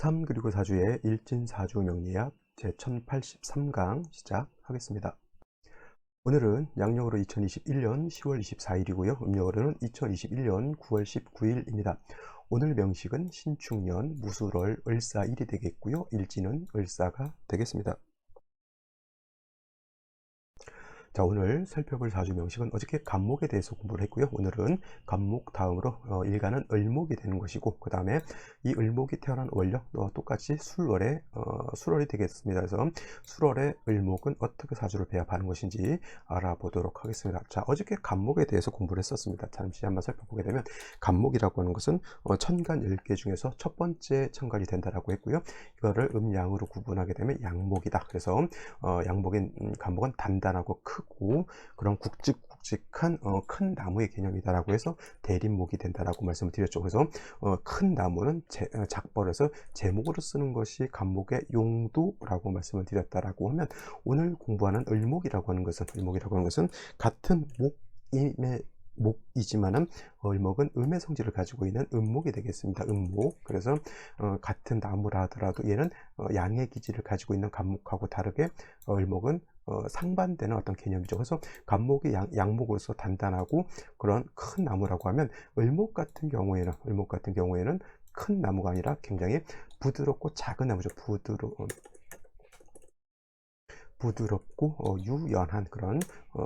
3 그리고 4주의 일진사주 명리학 제1083강 시작하겠습니다. 오늘은 양력으로 2021년 10월 24일이고요. 음력으로는 2021년 9월 19일입니다. 오늘 명식은 신축년 무술월 을사일이 되겠고요. 일진은 을사가 되겠습니다. 자, 오늘 살펴볼 사주 명식은 어저께 간목에 대해서 공부를 했고요. 오늘은 간목 다음으로 일간은 을목이 되는 것이고, 그 다음에 이 을목이 태어난 월력 똑같이 술월이 되겠습니다. 그래서 술월의 을목은 어떻게 사주를 배합하는 것인지 알아보도록 하겠습니다. 자, 어저께 간목에 대해서 공부를 했었습니다. 잠시 한번 살펴보게 되면 간목이라고 하는 것은 천간 10개 중에서 첫 번째 천간이 된다라고 했고요. 이거를 음양으로 구분하게 되면 양목이다. 그래서 간목은 단단하고 크고 그런 굵직굵직한 큰 나무의 개념이다라고 해서 대립목이 된다라고 말씀을 드렸죠. 그래서 큰 나무는 작벌해서 제목으로 쓰는 것이 간목의 용도라고 말씀을 드렸다라고 하면, 오늘 공부하는 을목이라고 하는 것은 같은 목이지만은 을목은 음의 성질을 가지고 있는 음목이 되겠습니다. 음목. 그래서 같은 나무라 하더라도 얘는 양의 기질을 가지고 있는 간목하고 다르게 을목은 상반되는 어떤 개념이죠. 그래서 간목이 양목으로서 단단하고 그런 큰 나무라고 하면, 을목 같은 경우에는 큰 나무가 아니라 굉장히 부드럽고 작은 나무죠. 부드럽고 유연한 그런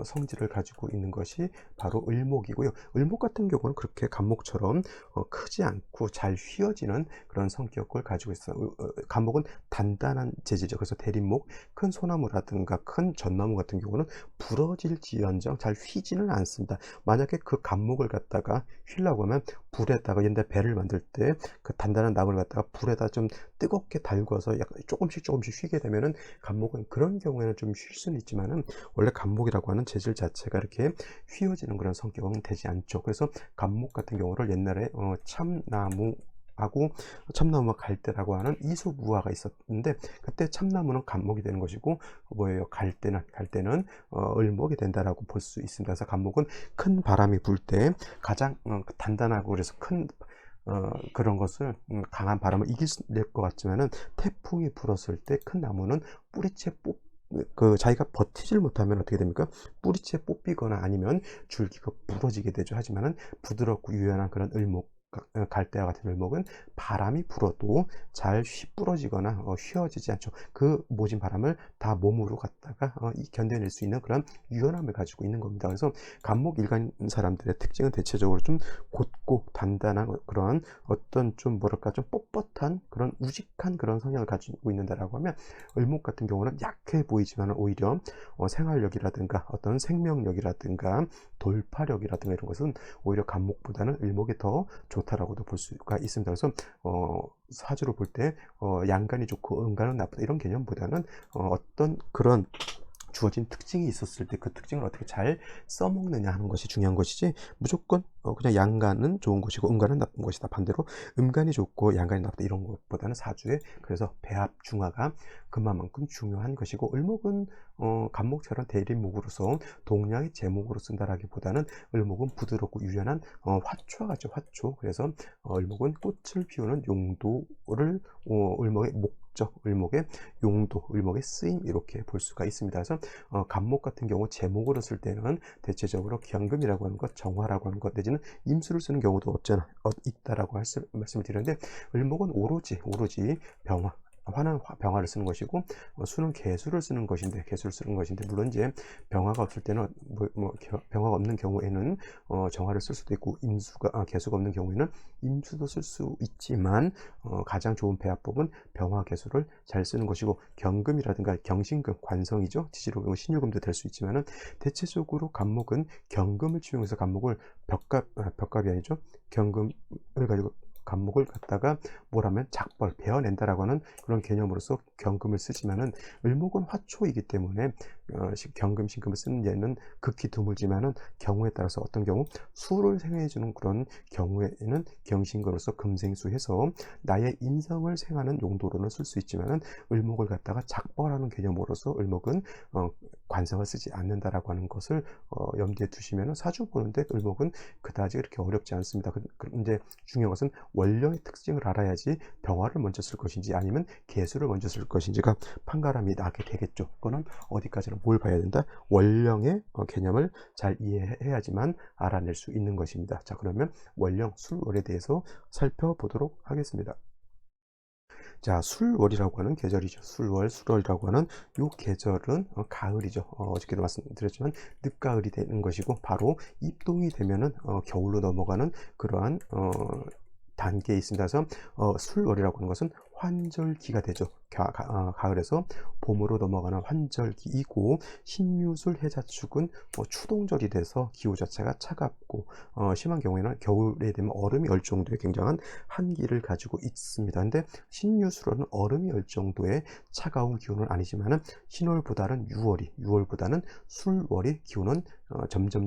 성질을 가지고 있는 것이 바로 을목이고요. 을목 같은 경우는 그렇게 간목처럼 크지 않고 잘 휘어지는 그런 성격을 가지고 있어요. 간목은 단단한 재질이죠. 그래서 대립목, 큰 소나무라든가 큰 전나무 같은 경우는 부러질지언정 잘 휘지는 않습니다. 만약에 그 간목을 갖다가 휘려고 하면 불에다가 옛날 배를 만들 때 그 단단한 나무를 갖다가 불에다 좀 뜨겁게 달궈서 약간 조금씩 휘게 되면은, 간목은 그런 경우에는 좀 쉴 수는 있지만은 원래 간목이라고 하는 재질 자체가 이렇게 휘어지는 그런 성격은 되지 않죠. 그래서 간목 같은 경우를 옛날에 참나무와 갈대라고 하는 이소무화가 있었는데, 그때 참나무는 간목이 되는 것이고 갈대는 을목이 된다라고 볼 수 있습니다. 그래서 간목은 큰 바람이 불 때 가장 단단하고, 그래서 그런 것을 강한 바람을 이겨낼 것 같지만은, 태풍이 불었을 때 큰 나무는 자기가 버티질 못하면 어떻게 됩니까? 뿌리채 뽑히거나 아니면 줄기가 부러지게 되죠. 하지만은 부드럽고 유연한 그런 갈대와 같은 을목은 바람이 불어도 잘 부러지거나 휘어지지 않죠. 그 모진 바람을 다 몸으로 갖다가 견뎌낼 수 있는 그런 유연함을 가지고 있는 겁니다. 그래서 간목 일간 사람들의 특징은 대체적으로 좀 곧고 단단한 그런 어떤 좀 뻣뻣한 그런 우직한 그런 성향을 가지고 있는다라고 하면, 을목 같은 경우는 약해 보이지만 오히려 생활력이라든가 어떤 생명력이라든가 돌파력이라든가 이런 것은 오히려 간목보다는 을목이 더 좋다라고도 볼 수가 있습니다. 그래서 사주로 볼 때 양간이 좋고 음간은 나쁘다 이런 개념보다는 어떤 그런 주어진 특징이 있었을 때 그 특징을 어떻게 잘 써먹느냐 하는 것이 중요한 것이지, 무조건 그냥 양간은 좋은 것이고 음간은 나쁜 것이다, 반대로 음간이 좋고 양간이 나쁘다 이런 것보다는 사주에 그래서 배합 중화가 그만큼 중요한 것이고, 을목은 간목처럼 대립목으로서 동량의 제목으로 쓴다라기보다는 을목은 부드럽고 유연한 화초와 같죠. 화초. 그래서 을목은 꽃을 피우는 용도를 을목의 목적, 을목의 용도, 을목의 쓰임 이렇게 볼 수가 있습니다. 그래서 간목 같은 경우 제목으로 쓸 때는 대체적으로 경금이라고 하는 것, 정화라고 하는 것 내지는 임수를 쓰는 경우도 없잖아 있다라고 말씀을 드렸는데, 을목은 오로지 병화, 화는 병화를 쓰는 것이고 수는 개수를 쓰는 것인데 물론 이제 병화가 없을 때는 병화가 없는 경우에는 정화를 쓸 수도 있고 개수가 없는 경우에는 임수도 쓸 수 있지만 가장 좋은 배합법은 병화 개수를 잘 쓰는 것이고, 경금이라든가 경신금, 관성이죠. 지지로 신유금도 될 수 있지만은 대체적으로 간목은 경금을 취용해서 간목을 벽갑이 아니죠. 경금을 가지고 간목을 갖다가 베어낸다라고 하는 그런 개념으로서 경금을 쓰지만은, 을목은 화초이기 때문에 경금, 신금을 쓰는 예는 극히 드물지만은 경우에 따라서 어떤 경우 수를 생해해 주는 그런 경우에는 경신금으로서 금생수해서 나의 인성을 생하는 용도로는 쓸 수 있지만은 을목을 갖다가 작벌하는 개념으로서 을목은 관성을 쓰지 않는다라고 하는 것을 염두에 두시면은 사주 보는데 을목은 그다지 그렇게 어렵지 않습니다. 이제 중요한 것은 원령의 특징을 알아야지 병화를 먼저 쓸 것인지 아니면 개수를 먼저 쓸 것인지가 판가름이 나게 되겠죠. 그거는 어디까지는 뭘 봐야 된다? 원령의 개념을 잘 이해해야지만 알아낼 수 있는 것입니다. 자, 그러면 원령, 술월에 대해서 살펴보도록 하겠습니다. 자, 술월이라고 하는 계절이죠. 술월, 술월이라고 하는 요 계절은 가을이죠. 어저께도 말씀드렸지만 늦가을이 되는 것이고 바로 입동이 되면은 겨울로 넘어가는 그러한 단계에 있습니다. 그래서 술월이라고 하는 것은 환절기가 되죠. 가을에서 봄으로 넘어가는 환절기이고 신유술 해자축은 추동절이 돼서 기후 자체가 차갑고 심한 경우에는 겨울에 되면 얼음이 얼 정도의 굉장한 한기를 가지고 있습니다. 근데 신유술은 얼음이 얼 정도의 차가운 기온은 아니지만은 신월보다는 6월보다는 술월의 기온은 점점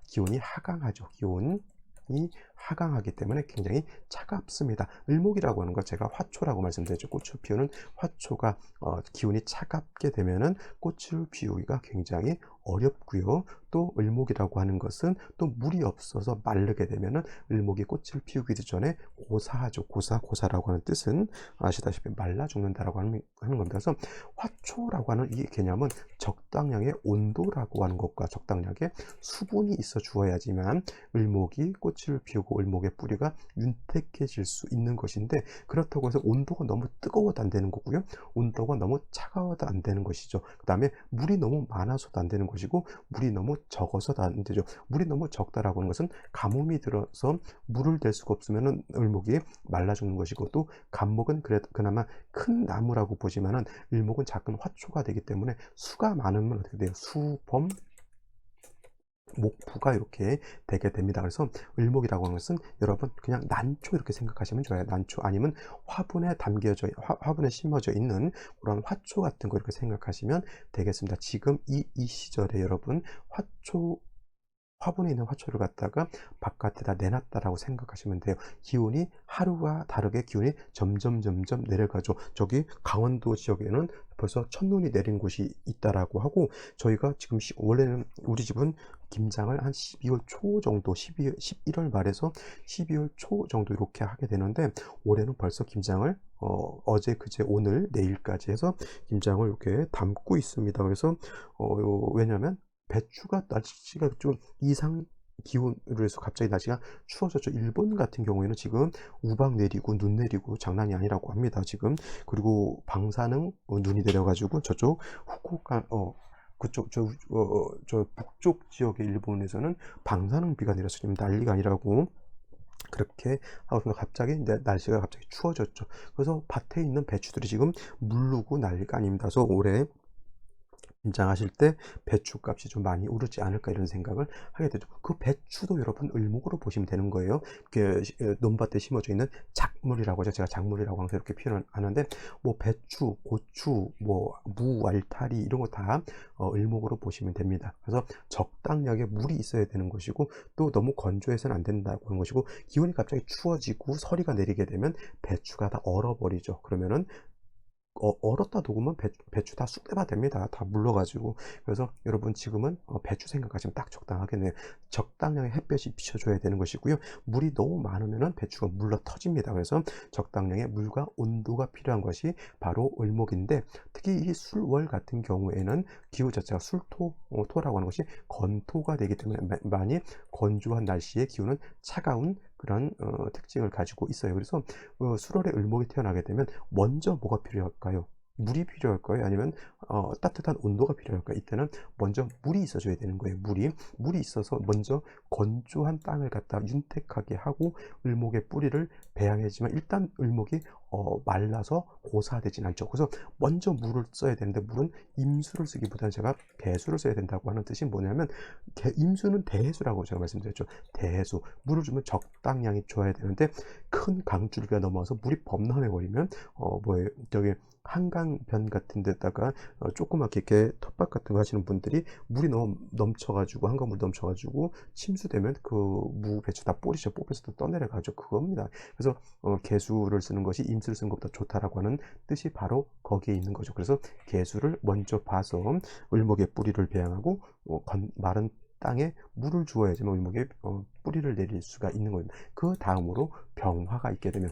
기온이 하강하죠. 기온이 하강하기 때문에 굉장히 차갑습니다. 을목이라고 하는 것 제가 화초라고 말씀드렸죠. 꽃을 피우는 화초가 기온이 차갑게 되면은 꽃을 피우기가 굉장히 어렵고요. 또 을목이라고 하는 것은 또 물이 없어서 마르게 되면은 을목이 꽃을 피우기도 전에 고사하죠. 고사라고 하는 뜻은 아시다시피 말라 죽는다라고 하는 겁니다. 그래서 화초라고 하는 이 개념은 적당량의 온도라고 하는 것과 적당량의 수분이 있어 주어야지만 을목이 꽃을 피우고 을목의 뿌리가 윤택해질 수 있는 것인데 그렇다고 해서 온도가 너무 뜨거워도 안 되는 거고요. 온도가 너무 차가워도 안 되는 것이죠. 그 다음에 물이 너무 많아서도 안 되는 것이고 물이 너무 적어서도 안 되죠. 물이 너무 적다라고 하는 것은 가뭄이 들어서 물을 댈 수가 없으면 을목이 말라 죽는 것이고 또 간목은 그나마 큰 나무라고 보지만은 을목은 작은 화초가 되기 때문에 수가 많으면 어떻게 돼요? 수범 목부가 이렇게 되게 됩니다. 그래서 을목이라고 하는 것은 여러분 그냥 난초 이렇게 생각하시면 좋아요. 난초 아니면 화분에 화분에 심어져 있는 그런 화초 같은 거 이렇게 생각하시면 되겠습니다. 지금 이 시절에 여러분 화분에 있는 화초를 갖다가 바깥에다 내놨다라고 생각하시면 돼요. 기온이 하루와 다르게 기온이 점점 내려가죠. 저기 강원도 지역에는 벌써 첫눈이 내린 곳이 있다라고 하고 저희가 지금 원래는 우리 집은 김장을 한 12월 초 정도 11월 말에서 12월 초 정도 이렇게 하게 되는데 올해는 벌써 김장을 어제 그제 오늘 내일까지 해서 김장을 이렇게 담고 있습니다. 그래서 왜냐면 배추가 날씨가 좀 이상 기온으로 해서 갑자기 날씨가 추워졌죠. 일본 같은 경우에는 지금 우박 내리고 눈 내리고 장난이 아니라고 합니다. 지금 그리고 방사능 눈이 내려가지고 저쪽 후쿠오카 그쪽 저 북쪽 지역의 일본에서는 방사능 비가 내려서 지금 난리가 아니라고 그렇게 하고 갑자기 날씨가 갑자기 추워졌죠. 그래서 밭에 있는 배추들이 지금 물르고 난리가 아닙니다. 그래서 올해 김장하실 때 배추값이 좀 많이 오르지 않을까 이런 생각을 하게 되죠. 그 배추도 여러분 을목으로 보시면 되는 거예요. 논밭에 심어져 있는 작물이라고 하죠. 제가 작물이라고 항상 이렇게 표현을 하는데 뭐 배추, 고추, 뭐 무, 알타리 이런 거 다 을목으로 보시면 됩니다. 그래서 적당량의 물이 있어야 되는 것이고 또 너무 건조해서는 안 된다고 하는 것이고 기온이 갑자기 추워지고 서리가 내리게 되면 배추가 다 얼어버리죠. 그러면은 얼었다 녹으면 배추 다 쑥대가 됩니다. 다 물러가지고. 그래서 여러분 지금은 배추 생각하시면 딱 적당하겠네요. 적당량의 햇볕이 비춰줘야 되는 것이고요. 물이 너무 많으면 배추가 물러 터집니다. 그래서 적당량의 물과 온도가 필요한 것이 바로 을목인데 특히 이 술월 같은 경우에는 기후 자체가 토라고 하는 것이 건토가 되기 때문에 많이 건조한 날씨의 기후는 차가운 그런 특징을 가지고 있어요. 그래서 술월에 을목이 태어나게 되면 먼저 뭐가 필요할까요? 물이 필요할까요? 아니면 따뜻한 온도가 필요할까요? 이때는 먼저 물이 있어줘야 되는 거예요. 물이 있어서 먼저 건조한 땅을 갖다 윤택하게 하고 을목의 뿌리를 배양해지만 일단 을목이 말라서 고사되진 않죠. 그래서 먼저 물을 써야 되는데 물은 임수를 쓰기보다는 제가 배수를 써야 된다고 하는 뜻이 뭐냐면 임수는 대해수라고 제가 말씀드렸죠. 대해수 물을 주면 적당량이 줘야 되는데 큰 강줄기가 넘어와서 물이 범람해 버리면 뭐예요? 저기 한강변 같은 데다가 조그맣게 이렇게 텃밭 같은 거 하시는 분들이 물이 너무 넘쳐 가지고 한강물 넘쳐 가지고 침수되면 그 무, 배추 다 뿌리죠. 뽑혀서 또 떠내려 가죠. 그겁니다. 그래서 개수를 쓰는 것이 임수를 쓰는 것보다 좋다라고 하는 뜻이 바로 거기에 있는 거죠. 그래서 개수를 먼저 봐서 을목의 뿌리를 배양하고 마른 땅에 물을 주어야지만 을목의 뿌리를 내릴 수가 있는 겁니다. 그 다음으로 병화가 있게 되면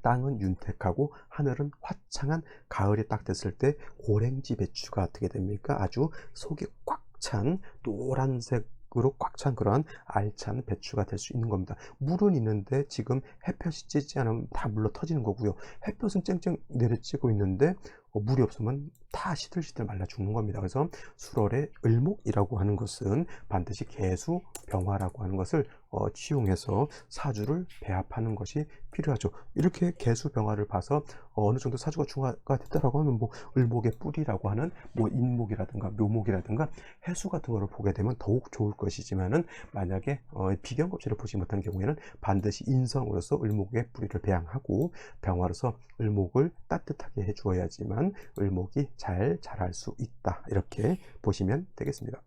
땅은 윤택하고 하늘은 화창한 가을이 딱 됐을 때 고랭지 배추가 어떻게 됩니까? 아주 속이 꽉 찬 노란색으로 꽉 찬 그러한 알찬 배추가 될 수 있는 겁니다. 물은 있는데 지금 햇볕이 찌지 않으면 다 물러 터지는 거고요. 햇볕은 쨍쨍 내려찌고 있는데 물이 없으면 다 시들시들 말라 죽는 겁니다. 그래서 수월의 을목이라고 하는 것은 반드시 개수 병화라고 하는 것을 취용해서 사주를 배합하는 것이 필요하죠. 이렇게 개수 병화를 봐서 어느 정도 사주가 중화가 됐다라고 하면 뭐 을목의 뿌리라고 하는 뭐 인목이라든가 묘목이라든가 해수 같은 거를 보게 되면 더욱 좋을 것이지만은 만약에 비견겁지를 보지 못한 경우에는 반드시 인성으로서 을목의 뿌리를 배양하고 병화로서 을목을 따뜻하게 해주어야지만 을목이 잘 자랄 수 있다. 이렇게 보시면 되겠습니다.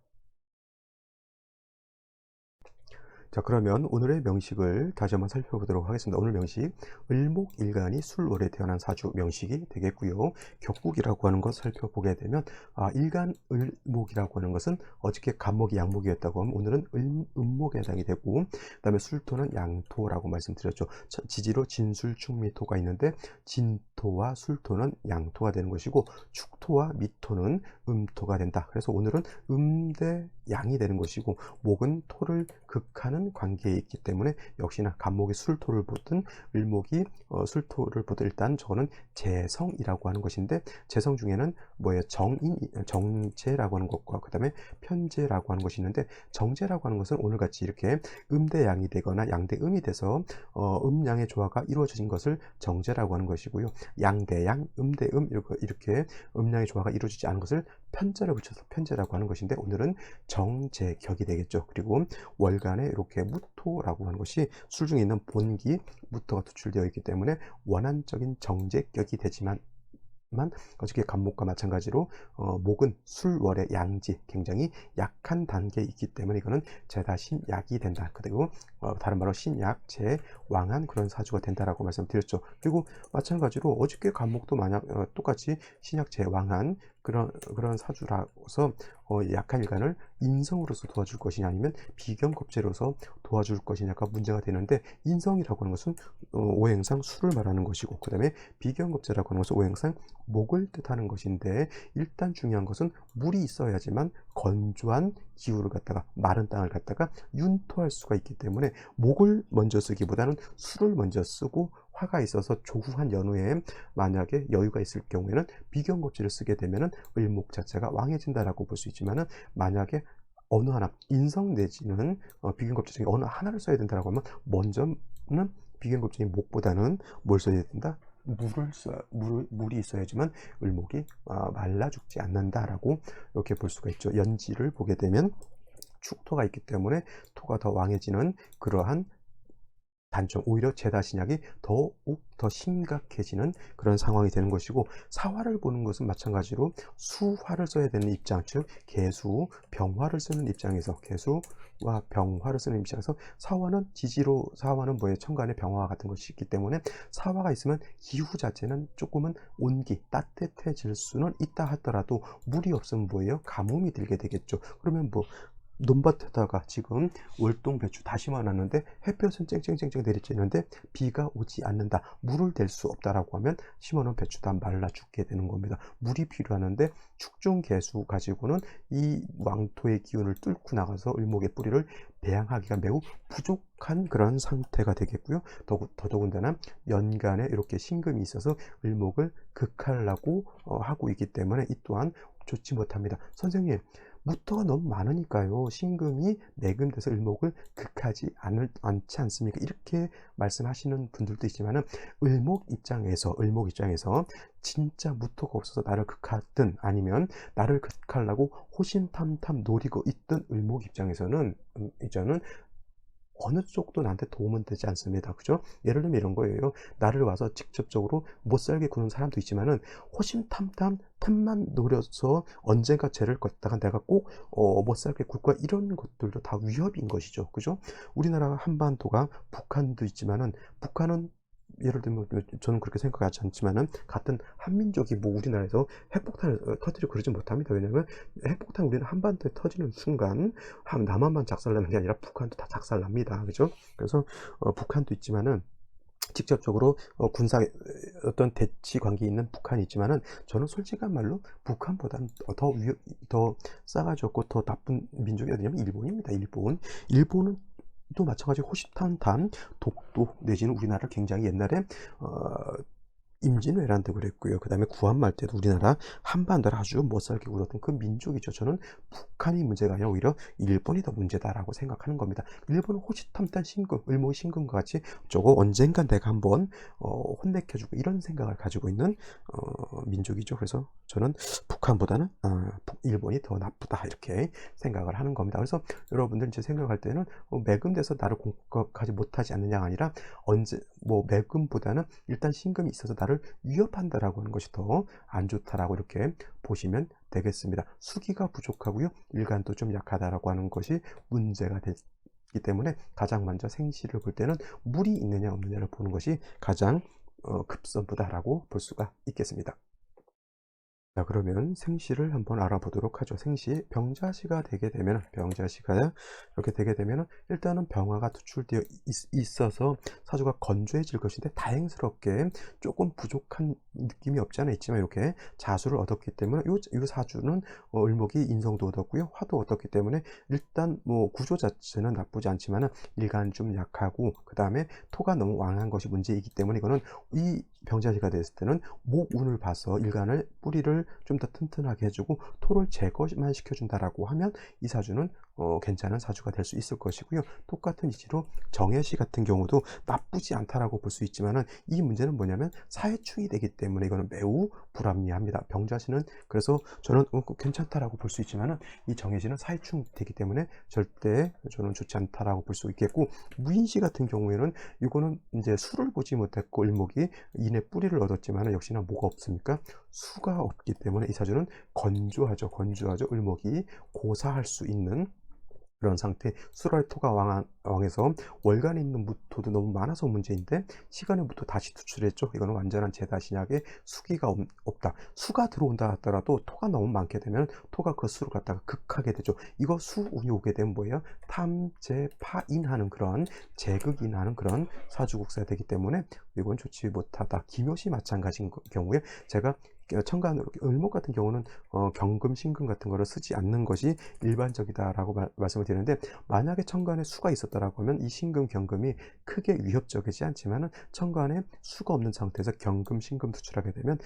자, 그러면 오늘의 명식을 다시 한번 살펴보도록 하겠습니다. 오늘 명식, 을목일간이 술월에 태어난 사주 명식이 되겠고요. 격국이라고 하는 것 살펴보게 되면 일간 을목이라고 하는 것은 어저께 간목이 양목이었다고 하면 오늘은 음목에 해당이 되고, 그 다음에 술토는 양토라고 말씀드렸죠. 지지로 진술, 충미토가 있는데 진토와 술토는 양토가 되는 것이고 축토와 미토는 음토가 된다. 그래서 오늘은 음대 양이 되는 것이고 목은 토를 극하는 관계에 있기 때문에 역시나 간목이 술토를 보든 을목이 술토를 보든 일단 저는 재성이라고 하는 것인데, 재성 중에는 뭐예요? 정제라고 하는 것과 그 다음에 편제라고 하는 것이 있는데, 정제라고 하는 것은 오늘같이 이렇게 음대양이 되거나 양대음이 돼서 음양의 조화가 이루어진 것을 정제라고 하는 것이고요. 양대양, 음대음 이렇게 음양의 조화가 이루어지지 않은 것을 편제를 붙여서 편제라고 하는 것인데, 오늘은 정제격이 되겠죠. 그리고 월간에 이렇게 무토라고 하는 것이 술 중에 있는 본기 무토가 투출되어 있기 때문에 원한적인 정제격이 되지만 어저께 간목과 마찬가지로 목은 술월의 양지 굉장히 약한 단계에 있기 때문에 이거는 제다 신약이 된다. 그리고 다른 말로 신약 제왕한 그런 사주가 된다라고 말씀드렸죠. 그리고 마찬가지로 어저께 간목도 만약 똑같이 신약 제왕한 그런 사주라서 약한 일간을 인성으로서 도와줄 것이냐 아니면 비견겁제로서 도와줄 것이냐가 문제가 되는데, 인성이라고 하는 것은 오행상 술을 말하는 것이고 그 다음에 비견겁제라고 하는 것은 오행상 목을 뜻하는 것인데, 일단 중요한 것은 물이 있어야지만 건조한 기후를 갖다가 마른 땅을 갖다가 윤토할 수가 있기 때문에 목을 먼저 쓰기보다는 술을 먼저 쓰고 화가 있어서 조후한 연후에 만약에 여유가 있을 경우에는 비견겁지를 쓰게 되면은 을목 자체가 왕해진다라고 볼 수 있지만은, 만약에 어느 하나 인성 내지는 비견겁지 중에 어느 하나를 써야 된다라고 하면 먼저는 비견겁지인 목보다는 뭘 써야 된다? 물이 있어야지만 을목이 말라 죽지 않는다라고 이렇게 볼 수가 있죠. 연지를 보게 되면 축토가 있기 때문에 토가 더 왕해지는 그러한 단점, 오히려 제다신약이 더욱 더 심각해지는 그런 상황이 되는 것이고, 사화를 보는 것은 마찬가지로 수화를 써야 되는 입장, 즉 개수, 병화를 쓰는 입장에서 개수와 병화를 쓰는 입장에서 사화는 지지로, 사화는 뭐에 천간에 병화 같은 것이 있기 때문에 사화가 있으면 기후 자체는 조금은 온기, 따뜻해질 수는 있다 하더라도 물이 없으면 뭐예요? 가뭄이 들게 되겠죠. 그러면 뭐 논밭에다가 지금 월동 배추 다 심어놨는데 햇볕은 쨍쨍쨍쨍 내리쬐는데 비가 오지 않는다, 물을 댈 수 없다라고 하면 심어놓은 배추 다 말라 죽게 되는 겁니다. 물이 필요하는데 축중 개수 가지고는 이 왕토의 기운을 뚫고 나가서 을목의 뿌리를 배양하기가 매우 부족한 그런 상태가 되겠고요. 더더군다나 연간에 이렇게 신금이 있어서 을목을 극하려고 하고 있기 때문에 이 또한 좋지 못합니다. 선생님, 무토가 너무 많으니까요, 신금이 매금돼서 을목을 극하지 않지 않습니까? 이렇게 말씀하시는 분들도 있지만은, 을목 입장에서 진짜 무토가 없어서 나를 극하든 아니면 나를 극하려고 호신탐탐 노리고 있던 을목 입장에서는 이제는 어느 쪽도 나한테 도움은 되지 않습니다. 그죠? 예를 들면 이런 거예요. 나를 와서 직접적으로 못 살게 구는 사람도 있지만은 호심탐탐 틈만 노려서 언젠가 죄를 걷다가 내가 꼭 못 살게 굴 거야, 이런 것들도 다 위협인 것이죠. 그죠? 우리나라 한반도가 북한도 있지만은 북한은 예를 들면 저는 그렇게 생각하지 않지만은 같은 한민족이 뭐 우리나라에서 핵폭탄을 터뜨리고 그러지 못합니다. 왜냐하면 핵폭탄 우리는 한반도에 터지는 순간 남한만 작살나는 게 아니라 북한도 다 작살납니다. 그죠? 그래서 북한도 있지만은 직접적으로 군사 어떤 대치 관계에 있는 북한이 있지만은 저는 솔직한 말로 북한보다는 더 싸가지 없고 더 나쁜 민족이 어디냐면 일본입니다. 일본은 또 마찬가지로 호시탐탐 독도 내지는 우리나라를 굉장히 옛날에 어 임진왜란도 그랬고요. 그다음에 구한말 때도 우리나라 한반도를 아주 못살게 굴었던 그 민족이죠. 저는 북한이 문제가 아니라 오히려 일본이 더 문제다라고 생각하는 겁니다. 일본은 호시탐탐 신금, 을목이 신금과 같이 저거 언젠간 내가 한번 혼내켜 주고 이런 생각을 가지고 있는 민족이죠. 그래서 저는 북한보다는 일본이 더 나쁘다 이렇게 생각을 하는 겁니다. 그래서 여러분들 이제 생각할 때는 매금돼서 나를 공격하지 못하지 않느냐가 아니라 매금보다는 일단 신금이 있어서 나를 위협한다라고 하는 것이 더 안 좋다라고 이렇게 보시면 되겠습니다. 수기가 부족하고요. 일간도 좀 약하다라고 하는 것이 문제가 되기 때문에 가장 먼저 생시를 볼 때는 물이 있느냐 없느냐를 보는 것이 가장 급선무다라고 볼 수가 있겠습니다. 자, 그러면 생시를 한번 알아보도록 하죠. 생시 병자시가 되게 되면 이렇게 되게 되면 일단은 병화가 투출되어 있어서 사주가 건조해질 것인데 다행스럽게 조금 부족한 느낌이 없지 않아 있지만 이렇게 자수를 얻었기 때문에 요 사주는 을목이 인성도 얻었고요, 화도 얻었기 때문에 일단 뭐 구조 자체는 나쁘지 않지만은 일간 좀 약하고 그 다음에 토가 너무 왕한 것이 문제이기 때문에 이거는 이 병자시가 됐을 때는 목운을 봐서 일간을 뿌리를 좀 더 튼튼하게 해주고 토를 제거만 시켜준다라고 하면 이 사주는 괜찮은 사주가 될 수 있을 것이고요. 똑같은 이치로 정해시 같은 경우도 나쁘지 않다라고 볼 수 있지만은 이 문제는 뭐냐면 사해충이 되기 때문에 이거는 매우 불합리합니다. 병자시는 그래서 저는 괜찮다라고 볼 수 있지만은 이 정해시는 사해충 되기 때문에 절대 저는 좋지 않다라고 볼 수 있겠고, 무인시 같은 경우에는 이거는 이제 수를 보지 못했고 을목이 인의 뿌리를 얻었지만은 역시나 뭐가 없습니까? 수가 없기 때문에 이 사주는 건조하죠. 을목이 고사할 수 있는 그런 상태. 수랄 토가 왕해서 월간에 있는 무토도 너무 많아서 문제인데 시간의 무토 다시 투출했죠. 이거는 완전한 재다신약에 수기가 없다. 수가 들어온다 하더라도 토가 너무 많게 되면 토가 그 수를 갖다가 극하게 되죠. 이거 수운이 오게 되면 뭐예요? 탐재파인하는 그런 재극인하는 그런 사주국사가 되기 때문에 이건 좋지 못하다. 기묘시 마찬가지인 경우에 제가 천간으로 을목 같은 경우는 경금, 신금 같은 거를 쓰지 않는 것이 일반적이다라고 말씀을 드리는데, 만약에 천간에 수가 있었다라고 하면 이 신금, 경금이 크게 위협적이지 않지만은 천간에 수가 없는 상태에서 경금, 신금 투출하게 되면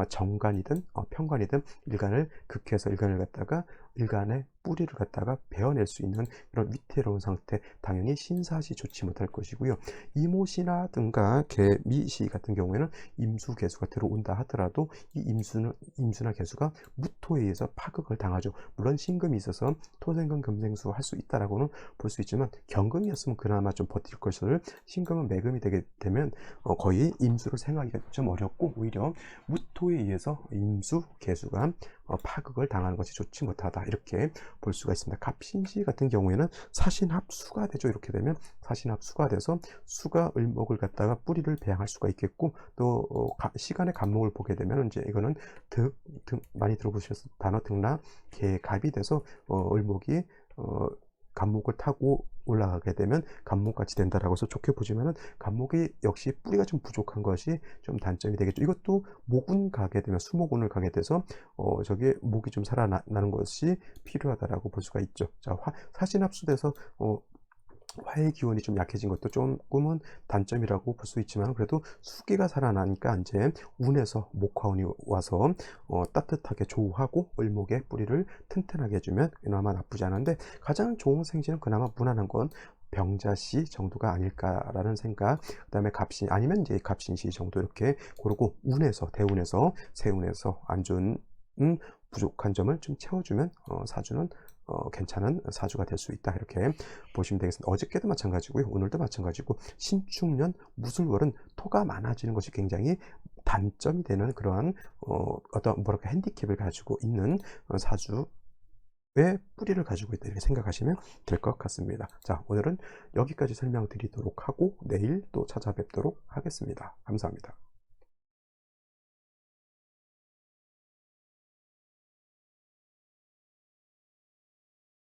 정간이든 편관이든 일간을 극해서 일간을 갖다가 일간의 뿌리를 갖다가 베어낼 수 있는 이런 위태로운 상태, 당연히 신사시 좋지 못할 것이고요. 이모시나든가 개미시 같은 경우에는 임수 개수가 들어온다 하더라도 이 임수나 개수가 무토에 의해서 파극을 당하죠. 물론 신금이 있어서 토생금 금생수 할 수 있다라고는 볼 수 있지만 경금이었으면 그나마 좀 버틸 것을 신금은 매금이 되게 되면 거의 임수를 생각하기가 좀 어렵고 오히려 무토에 의해서 임수 개수가 파극을 당하는 것이 좋지 못하다 이렇게 볼 수가 있습니다. 갑신시 같은 경우에는 사신합수가 되죠. 이렇게 되면 사신합수가 돼서 수가 을목을 갖다가 뿌리를 배양할 수가 있겠고, 또 시간의 간목을 보게 되면 이제 이거는 많이 들어보셨을 단어 등나 개갑이 돼서 을목이 간목을 타고 올라가게 되면 간목같이 된다라고 해서 좋게 보지만은 간목이 역시 뿌리가 좀 부족한 것이 좀 단점이 되겠죠. 이것도 목운 가게 되면 수목운을 가게 돼서 저게 목이 좀 살아나는 것이 필요하다라고 볼 수가 있죠. 자, 사신합수돼서 화의 기운이 좀 약해진 것도 조금은 단점이라고 볼 수 있지만 그래도 수기가 살아나니까 이제 운에서 목화운이 와서 따뜻하게 조우하고 을목의 뿌리를 튼튼하게 해주면 그나마 나쁘지 않은데, 가장 좋은 생신은 그나마 무난한 건 병자시 정도가 아닐까라는 생각. 그 다음에 갑신 아니면 이제 갑신시 정도 이렇게 고르고 운에서 대운에서 세운에서 안 좋은 부족한 점을 좀 채워주면 사주는 괜찮은 사주가 될 수 있다, 이렇게 보시면 되겠습니다. 어저께도 마찬가지고요, 오늘도 마찬가지고, 신축년 무술월은 토가 많아지는 것이 굉장히 단점이 되는 그러한 어떤 뭐랄까 핸디캡을 가지고 있는 사주의 뿌리를 가지고 있다, 이렇게 생각하시면 될 것 같습니다. 자, 오늘은 여기까지 설명드리도록 하고 내일 또 찾아뵙도록 하겠습니다. 감사합니다.